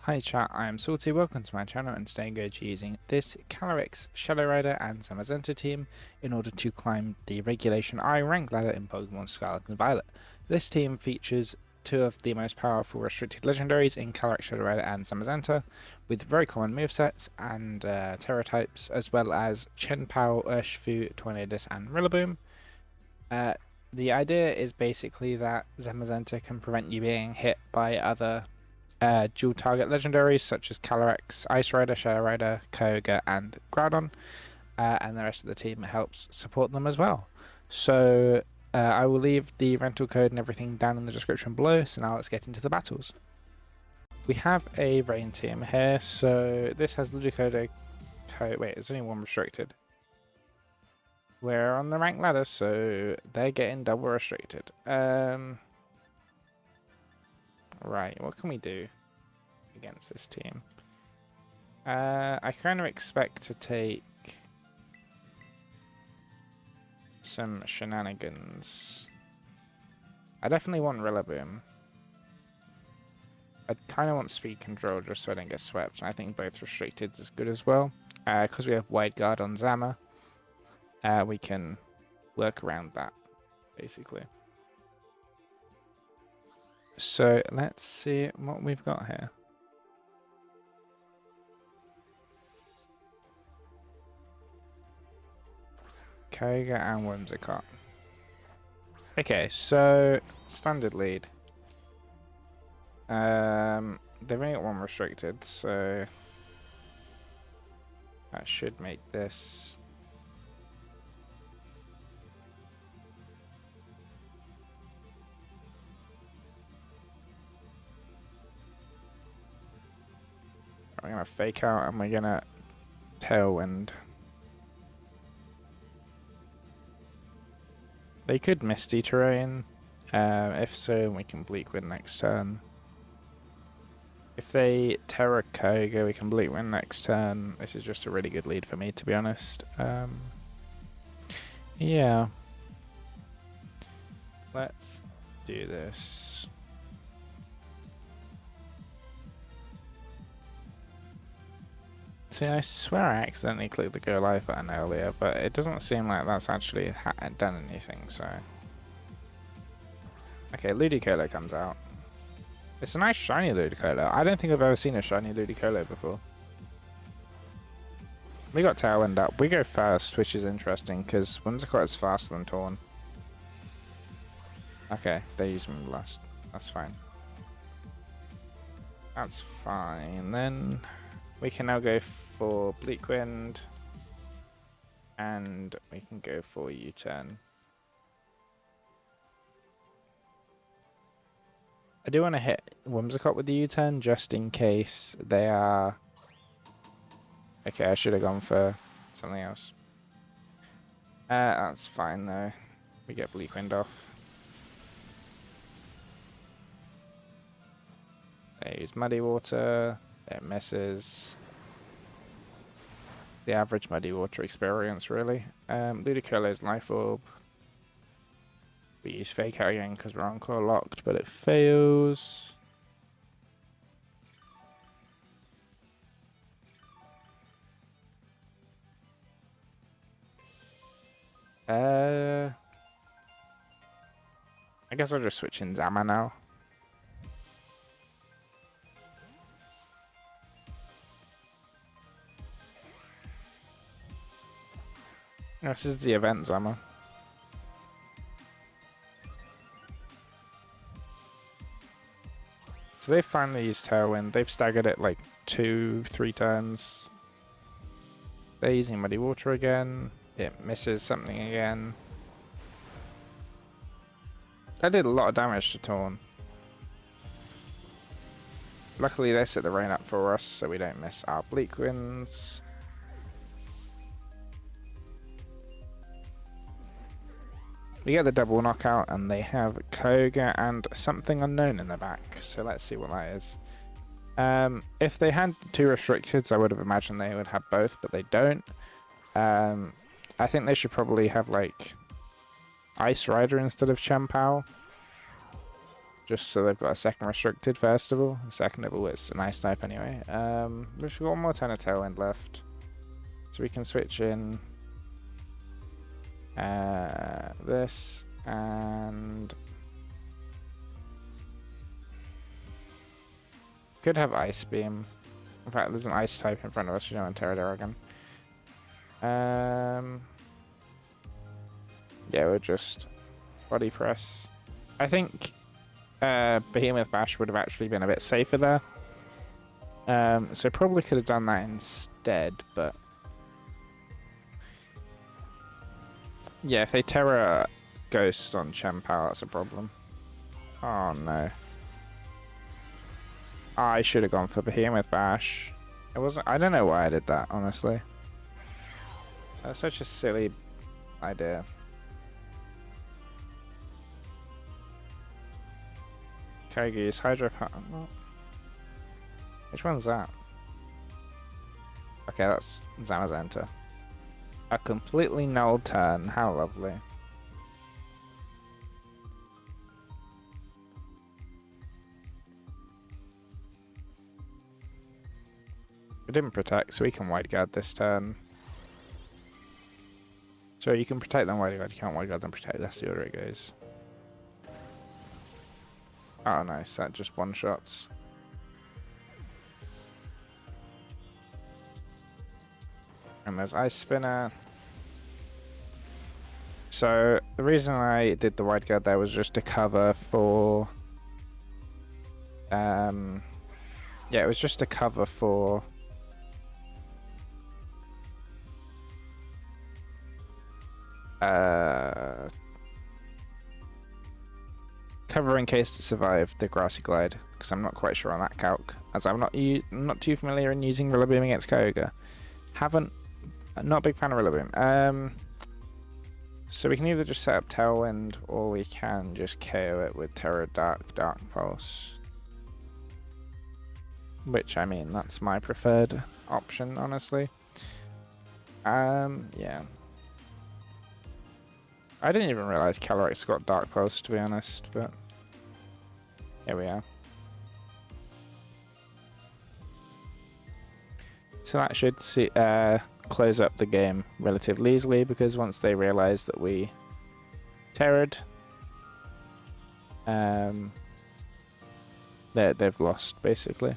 Hi chat, I am Salty, welcome to my channel, and today I'm going to be using this Calyrex Shadow and Zamazenta team in order to climb the Regulation I rank ladder in Pokémon Scarlet and Violet. This team features two of the most powerful restricted legendaries in Calyrex Shadow and Zamazenta, with very common movesets and Terra types, as well as Chien-Pao, Urshifu, Tornadus and Rillaboom. The idea is basically that Zamazenta can prevent you being hit by other dual target legendaries such as Calyrex, Ice Rider, Shadow Rider, Kyogre and Groudon, and the rest of the team helps support them as well. So I will leave the rental code and everything down in the description below, so now let's get into the battles. We have a Rain team here, so this has Ludicolo, wait, there's only one restricted. We're on the rank ladder, so they're getting double restricted. Right, what can we do against this team? I kind of expect to take some shenanigans. I definitely want Rillaboom. I kind of want speed control just so I don't get swept, and I think both restricted is good as well. Because we have Wide Guard on Zama, we can work around that, basically. So let's see what we've got here. Kyogre and Whimsicott. Okay, so standard lead. They've only got one restricted, so that should make this we're gonna fake out and we're gonna Tailwind. They could Misty Terrain. If so, we can Bleak Wind next turn. If they Terra Kyogre, we can Bleak Wind next turn. This is just a really good lead for me, to be honest. Yeah. Let's do this. See, I swear I accidentally clicked the go live button earlier, but it doesn't seem like that's actually done anything, so... Okay, Ludicolo comes out. It's a nice shiny Ludicolo. I don't think I've ever seen a shiny Ludicolo before. We got Tailwind up. We go first, which is interesting, because Whimsicott is faster than Torn. Okay, they use me last. That's fine. That's fine, then... We can now go for Bleak Wind, and we can go for U-turn. I do want to hit Whimsicott with the U-turn just in case they are... Okay, I should have gone for something else. That's fine though. We get Bleak Wind off. They use Muddy Water. It misses. The average Muddy Water experience, really. Ludicolo's Life Orb. We use Fake Out again because we're Encore locked, but it fails. I guess I'll just switch in Zama now. This is the event Zama. So they finally used Tailwind. They've staggered it like 2-3 turns. They're using Muddy Water again. It misses something again. That did a lot of damage to Torn. Luckily they set the rain up for us so we don't miss our Bleak Winds. We get the double knockout and they have Kyogre and something unknown in the back, so let's see what that is. If they had two restricteds, I would have imagined they would have both, but they don't. I think they should probably have like Ice Rider instead of Chien-Pao. Just so they've got a second restricted, first of all. Second of all, it's an ice type anyway. We've got one more turn of Tailwind left. So we can switch in this and could have Ice Beam. In fact, there's an ice type in front of us. We don't want Terrador again. Yeah, we'll just body press. I think Behemoth Bash would have actually been a bit safer there. So probably could have done that instead, but yeah, if they Terra Ghost on Chempal, that's a problem. Oh no. I should have gone for Behemoth Bash. It wasn't. I don't know why I did that, honestly. That's such a silly idea. Kogi's Hydro Power. Which one's that? Okay, that's Zamazenta. A completely null turn. How lovely. We didn't protect, so we can White Guard this turn. So you can protect then White Guard, you can't White Guard then protect. That's the order it goes. Oh, nice. That just one-shots. And there's Ice Spinner. So the reason I did the White Guard there was just to cover for... yeah, it was just to cover for... cover in case to survive the Grassy Glide, because I'm not quite sure on that calc, as I'm not too familiar in using Rillaboom against Kyogre. Not a big fan of Rillaboom. So we can either just set up Tailwind, or we can just KO it with Terra Dark Pulse. Which, I mean, that's my preferred option, honestly. Yeah. I didn't even realize Calyrex got Dark Pulse, to be honest, but here we are. So that should close up the game relatively easily, because once they realize that we Terra'd, they've lost, basically.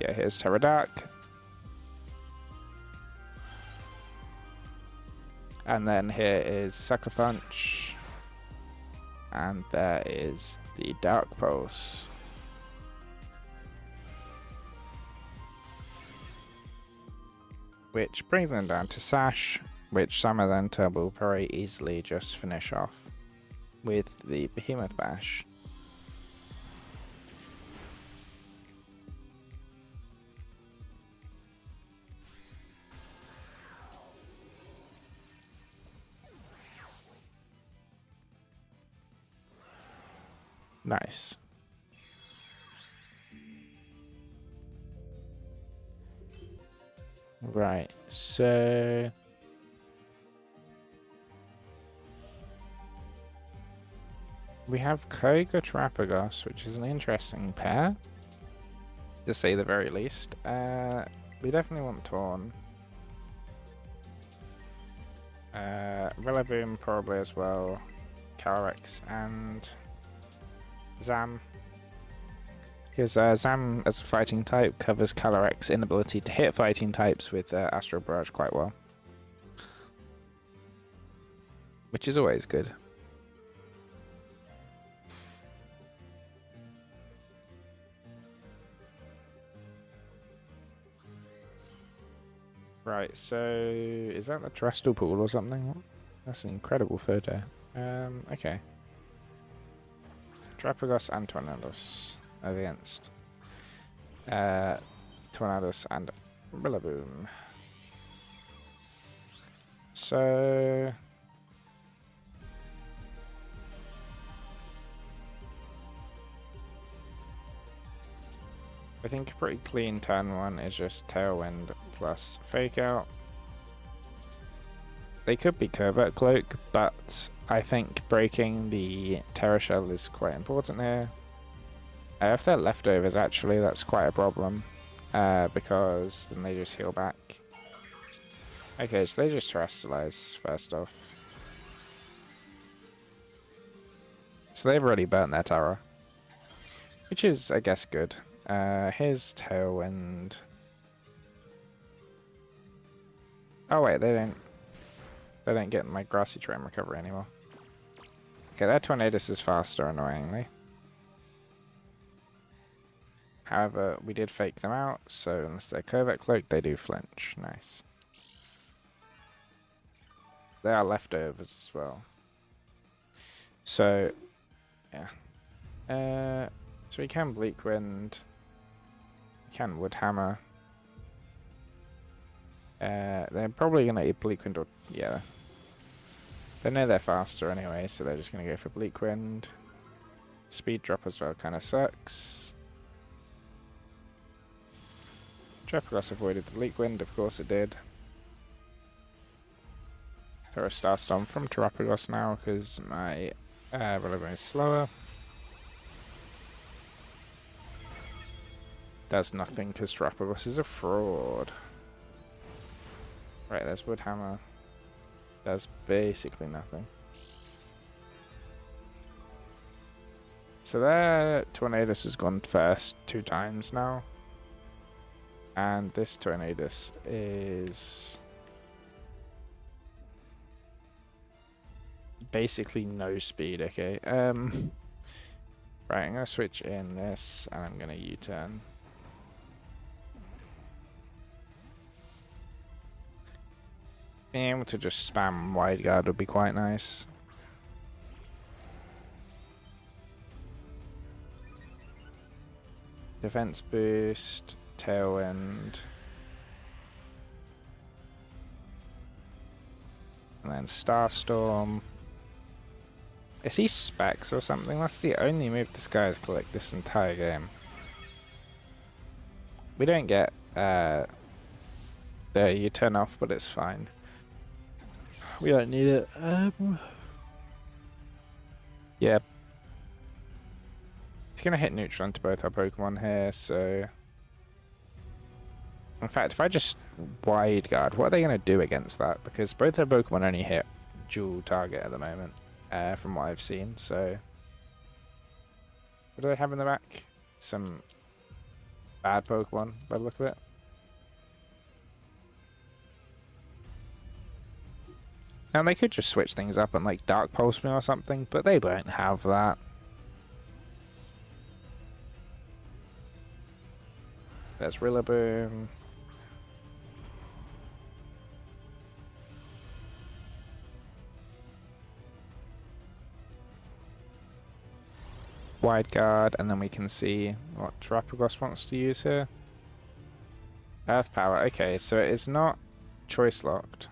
Yeah, here's Terra Dark. And then here is Sucker Punch. And there is the Dark Pulse. Which brings them down to Sash, which Zamazenta will very easily just finish off with the Behemoth Bash. Nice. Right, so we have Kyogre Trapagos, which is an interesting pair, to say the very least. We definitely want Torn. Rillaboom probably as well. Calyrex and Zam. Because Zam, as a fighting type, covers Calyrex's inability to hit fighting types with Astral Barrage quite well. Which is always good. Right, so is that the Terrestrial Pool or something? That's an incredible photo. Okay. Trapagos and Tornadus against Tornadus and Rillaboom. So I think a pretty clean turn one is just Tailwind plus Fake Out. They could be Covert Cloak, but I think breaking the Terra Shell is quite important here. If they're leftovers, actually, that's quite a problem, because then they just heal back. Okay, so they just Terrestrialize first off. So they've already burnt their Terra, which is, I guess, good. Here's Tailwind. Oh wait, they don't get my Grassy Terrain recovery anymore. Okay, that Tornadus is faster, annoyingly. However, we did fake them out, so unless they're Covert Cloak, they do flinch. Nice. They are leftovers as well. So, yeah. So we can Bleak Wind. We can Wood Hammer. They're probably going to eat Bleak Wind or... yeah. They know they're faster anyway, so they're just going to go for Bleak Wind. Speed drop as well kind of sucks. Terrapagos avoided the Bleak Wind, of course it did. Throw a Starstorm from Terrapagos now because my Relevant is slower. Does nothing because Terrapagos is a fraud. Right, there's Wood Hammer. Does basically nothing. So their Tornadus has gone first 2 times now. And this Tornadus is basically no speed, okay. Right, I'm gonna switch in this and I'm gonna U-turn. Being able to just spam Wide Guard would be quite nice. Defense boost, Tailwind. And then Starstorm. Is he Specs or something? That's the only move this guy has clicked this entire game. We don't get there, you turn off, but it's fine. We don't need it. Yeah. He's gonna hit neutral into both our Pokemon here, so... In fact, if I just Wide Guard, what are they gonna do against that? Because both our Pokemon only hit dual target at the moment, from what I've seen, so... What do they have in the back? Some bad Pokemon, by the look of it. Now, they could just switch things up and, like, Dark Pulse me or something, but they won't have that. There's Rillaboom. Wide Guard, and then we can see what Terrapagos wants to use here. Earth Power, okay, so it is not choice locked.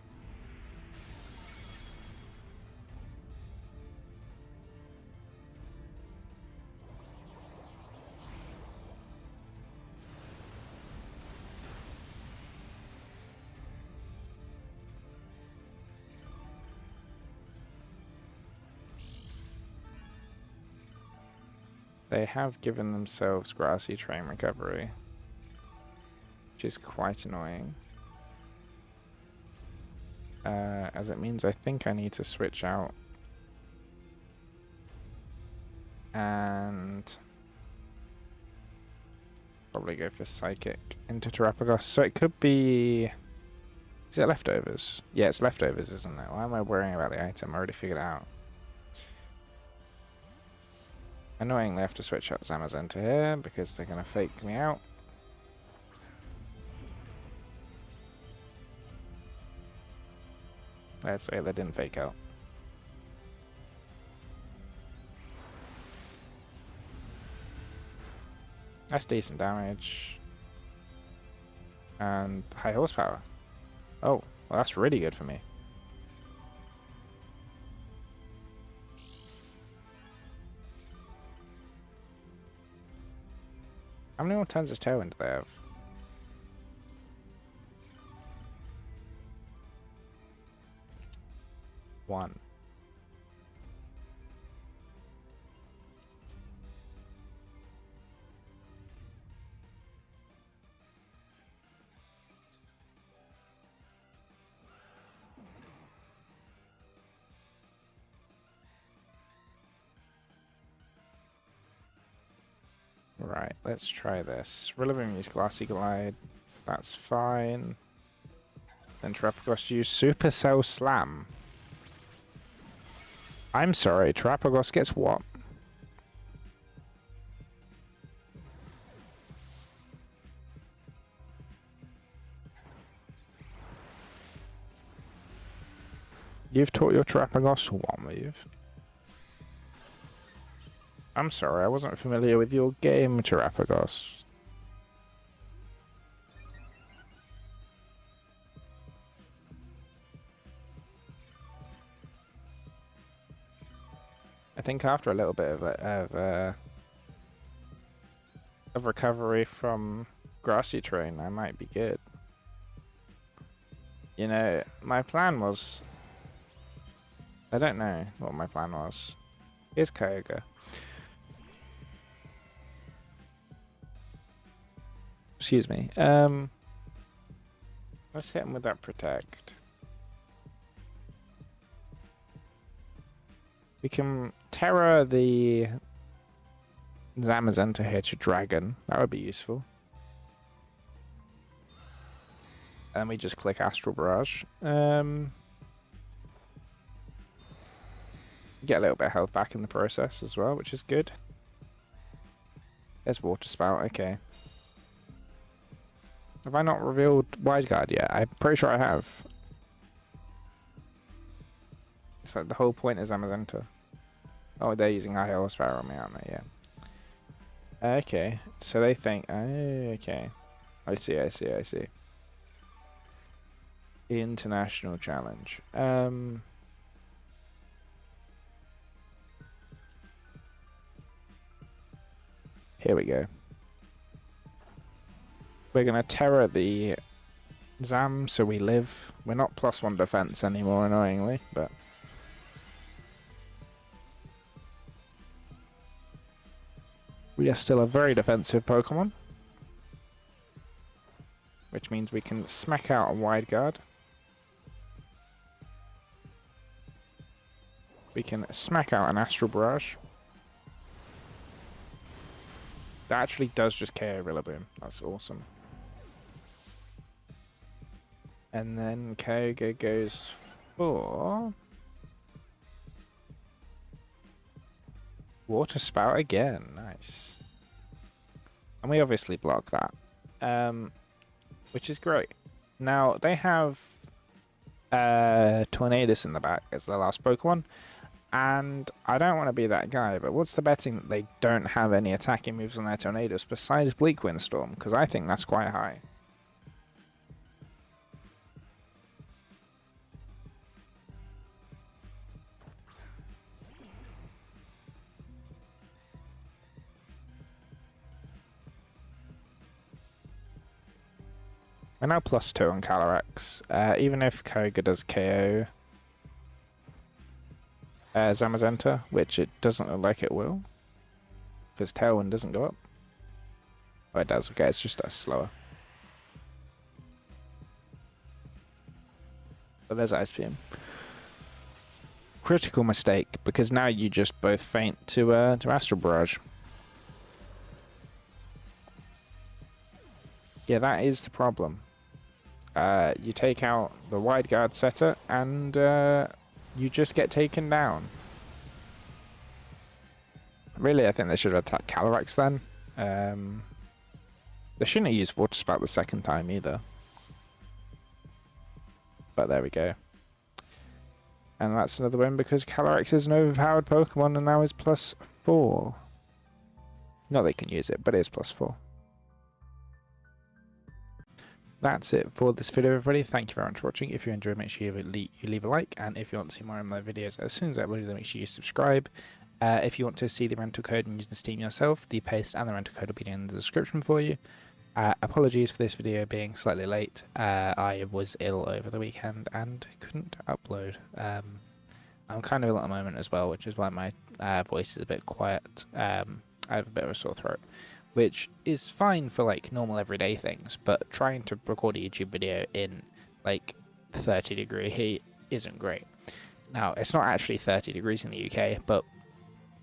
They have given themselves Grassy Terrain recovery, which is quite annoying. As it means I think I need to switch out and probably go for Psychic into Terrapagos. So it could be... Is it leftovers? Yeah, it's leftovers, isn't it? Why am I worrying about the item? I already figured it out. Annoyingly, I have to switch out Zamazenta here because they're going to fake me out. Let's say they didn't fake out. That's decent damage. And high horsepower. Oh, well, that's really good for me. How many more turns does Tailwind do they have? One. Right, let's try this. Relevant use Glassy Glide. That's fine. Then Terapagos use Supercell Slam. I'm sorry, Terapagos gets what? You've taught your Terapagos one move. I'm sorry, I wasn't familiar with your game, Terapagos. I think after a little bit of recovery from grassy terrain, I might be good. You know, my plan was... I don't know what my plan was. Here's Kyogre. Excuse me. Let's hit him with that Protect. We can Terra the Zamazenta here to Dragon. That would be useful. And we just click Astral Barrage. Get a little bit of health back in the process as well, which is good. There's Water Spout, okay. Have I not revealed Wide Guard yet? I'm pretty sure I have. So the whole point is Zamazenta. Oh, they're using high horsepower on me, aren't they? Yeah. Okay, so they think... okay. I see. International challenge. Here we go. We're gonna Terra the Zam so we live. We're not +1 defense anymore, annoyingly, but... we are still a very defensive Pokemon. Which means we can smack out a Wide Guard. We can smack out an Astral Barrage. That actually does just KO Rillaboom. That's awesome. And then Kyogre goes for... Water Spout again. Nice. And we obviously block that. Which is great. Now, they have Tornadus in the back as their last Pokemon. And I don't want to be that guy, but what's the betting that they don't have any attacking moves on their Tornadus besides Bleak Windstorm? Because I think that's quite high. We're now +2 on Calyrex. Even if Kyogre does KO Zamazenta, which it doesn't look like it will, because Tailwind doesn't go up. Oh, it does. Okay, it's just slower. But there's Ice Beam. Critical mistake, because now you just both faint to Astral Barrage. Yeah, that is the problem. You take out the Wide Guard setter, and you just get taken down. Really, I think they should have attacked Calyrex then. They shouldn't have used Water Spout the second time either. But there we go. And that's another win because Calyrex is an overpowered Pokemon and now is +4. Not they can use it, but it is +4. That's it for this video, everybody. Thank you very much for watching. If you enjoyed, make sure you leave a like, and if you want to see more of my videos as soon as I upload them, make sure you subscribe. If you want to see the rental code and use the Steam yourself, the paste and the rental code will be in the description for you. Apologies for this video being slightly late. I was ill over the weekend and couldn't upload. I'm kind of ill at the moment as well, which is why my voice is a bit quiet. I have a bit of a sore throat, which is fine for like normal everyday things, but trying to record a YouTube video in like 30-degree heat isn't great. Now, it's not actually 30 degrees in the UK, but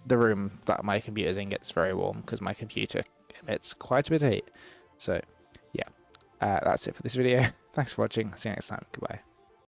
the room that my computer's in gets very warm because my computer emits quite a bit of heat. So, yeah, that's it for this video. Thanks for watching. See you next time. Goodbye.